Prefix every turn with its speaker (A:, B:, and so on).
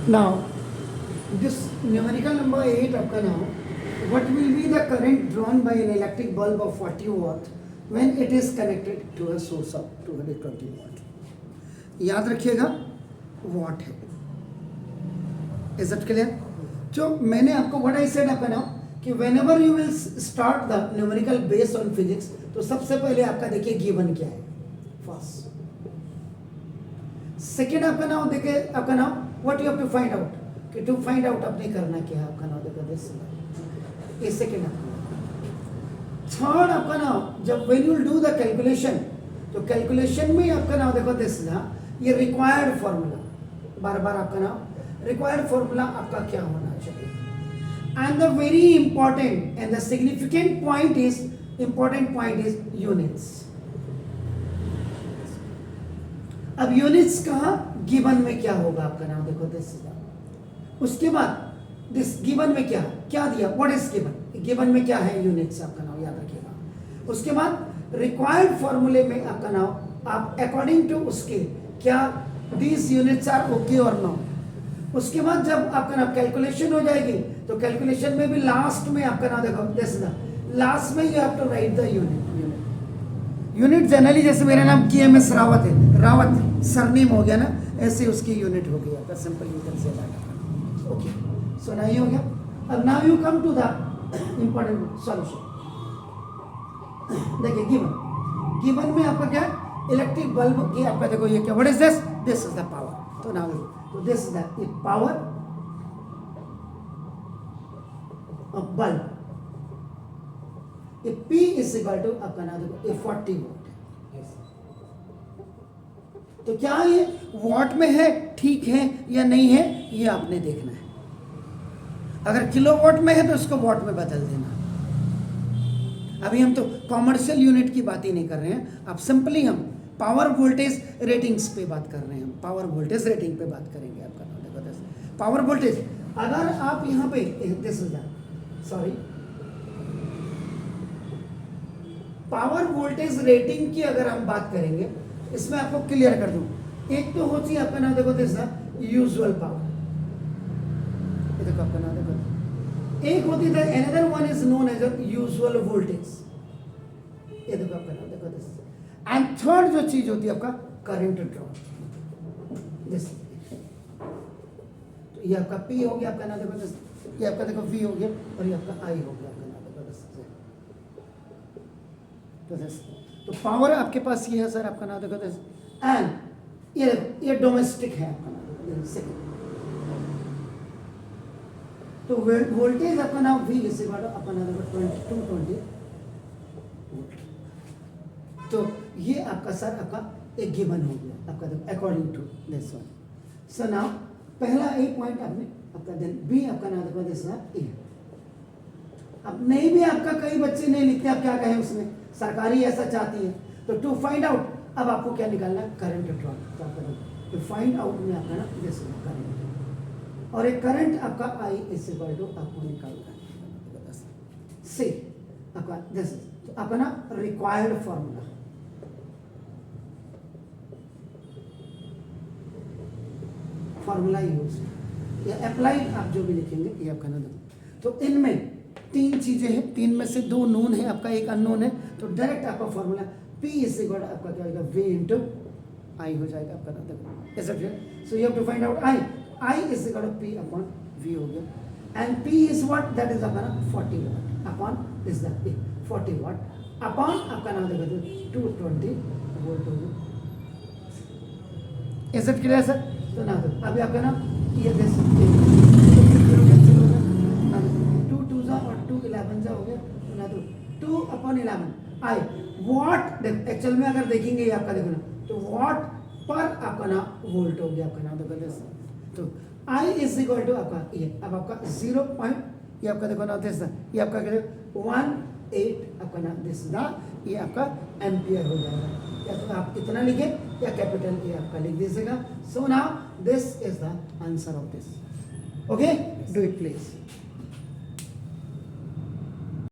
A: Now, this numerical number 8 आपका now, what will be the current drawn by an electric bulb of 40 watt when it is connected to a source of 220 watt? याद रखिएगा watt है. Is that clear? जो मैंने आपको what I said आपका now कि whenever you will start the numerical based on physics, तो सबसे पहले आपका देखिए given क्या है first. सेकेंड आपका नाम देखिए आपका नाम what you have to find out कि टू फाइंड आउट आपने करना क्या है आपका नाम देखो दिस ये सेकेंड आपका थर्ड आपका नाम जब when you do the calculation तो कैलकुलेशन में आपका नाम देखो दिस ना ये रिक्वायर्ड फार्मूला बार बार आपका नाम रिक्वायर्ड फार्मूला आपका क्या होना चाहिए and the very important and the significant point is units. अब यूनिट्स कहा गिवन में क्या होगा आपका नाम देखो दिस. उसके बाद दिस गिवन में क्या क्या दिया व्हाट इज गिवन गिवन में क्या है यूनिट्स आपका नाम याद रखिएगा. उसके बाद रिक्वायर्ड फॉर्मूले में आपका नाम आप अकॉर्डिंग टू उसके क्या दीज यूनिट्स आर ओके और नो. उसके बाद जब आपका नाम कैलकुलेशन हो जाएगी तो कैलकुलेशन में भी लास्ट में आपका नाम देखो दिस लास्ट में you have to write the unit generally जैसे मेरा नाम KMS रावत है रावत सरनेम हो गया ना ऐसे उसकी यूनिट हो गई आपका simple you can say that. Okay so now ये हो गया. अब now you come to the important solution. देखिए गिवन में आपका क्या इलेक्ट्रिक बल्ब ये आपका देखो ये क्या what is this is the power. तो नाउ तो this is the power of bulb. P is equal to आपका नाम देखो 40 वॉट. तो क्या ये वॉट में है ठीक है या नहीं है ये आपने देखना है. अगर किलो वॉट में है तो उसको वॉट में बदल देना. अभी हम तो कॉमर्शियल यूनिट की बात ही नहीं कर रहे हैं. अब सिंपली हम पावर वोल्टेज रेटिंग्स पे बात कर रहे हैं. हम पावर वोल्टेज रेटिंग पे बात करेंगे आपका नाम देखो पावर वोल्टेज. अगर आप यहाँ पे this is sorry power voltage rating की अगर हम बात करेंगे इसमें आपको क्लियर कर दूं. एक तो होती है आपका नाम देखो दिस यूजुअल पावर. ये देखो आपका नाम देखो एक होती है another one is known as usual voltage. ये देखो आपका नाम देखो दिस. एंड थर्ड जो चीज होती है आपका करंट ड्रॉ दिस. तो ये आपका P हो गया आपका नाम देखो दिस. ये आपका देखो V हो गया और ये आपका I हो गया आपका नाम देखो दिस. तो पावर आपके पास ये है सर आपका नाम देखो दिस. एंड ये डोमेस्टिक है आपका नाम सेकंड. तो वोल्टेज आपका नाम V इसे बाटो आपका नाम देखो 220 वोल्ट. तो ये आपका सर आपका एक गिवन हो गया आपका देखो according to this one. So now पहला ए पॉइंट आपने आपका देन B आपका नाम देखो दिस ना ए. अब नहीं भी आपका कई बच्चे नहीं लिखते आप क्या कहें उसमें सरकारी ऐसा चाहती है तो टू फाइंड आउट अब आपको क्या निकालना है करंट ड्रॉ. तो फाइंड आउट में आपका ना दिस करंट और एक करंट आपका I इज इक्वल टू आपको निकालना है से आपका दिस. तो आपका ना रिक्वायर्ड फॉर्मूला यूज या अप्लाई आप जो भी लिखेंगे ये आपका ना. तो इनमें तीन चीजें हैं. तीन में से दो नोन है आपका एक अननोन है. तो डायरेक्ट आपका फॉर्मूला P इज इक्वल आपका क्या होगा V इंटू I हो जाएगा आपका ना देखो ऐसा फिर. So you have to find out I is equal to P upon V हो गया. And P is what that is आपका 40 watt upon is that 40 watt upon आपका नाम देखो 220 वोल्ट हो गया. Is it clear sir. तो ना तो अभी आपका ना ये दिस 2 2 जा और 2 11 जा हो गया. तो ना तो 2 अपॉन 11 I वॉट एक्चुअल में अगर देखेंगे ये आपका देखो ना तो वॉट पर आपका ना वोल्ट हो गया आपका नाम देखो दिस. तो I इज इक्वल टू आपका ये अब आपका 0 पॉइंट ये आपका देखो ना दिस ये आपका क्या 18 आपका ना दिस दा ये आपका एम्पियर हो जाएगा. या तो आप इतना लिखे या कैपिटल ए आपका लिख दीजिएगा. So now this is the answer of this. Okay do it please.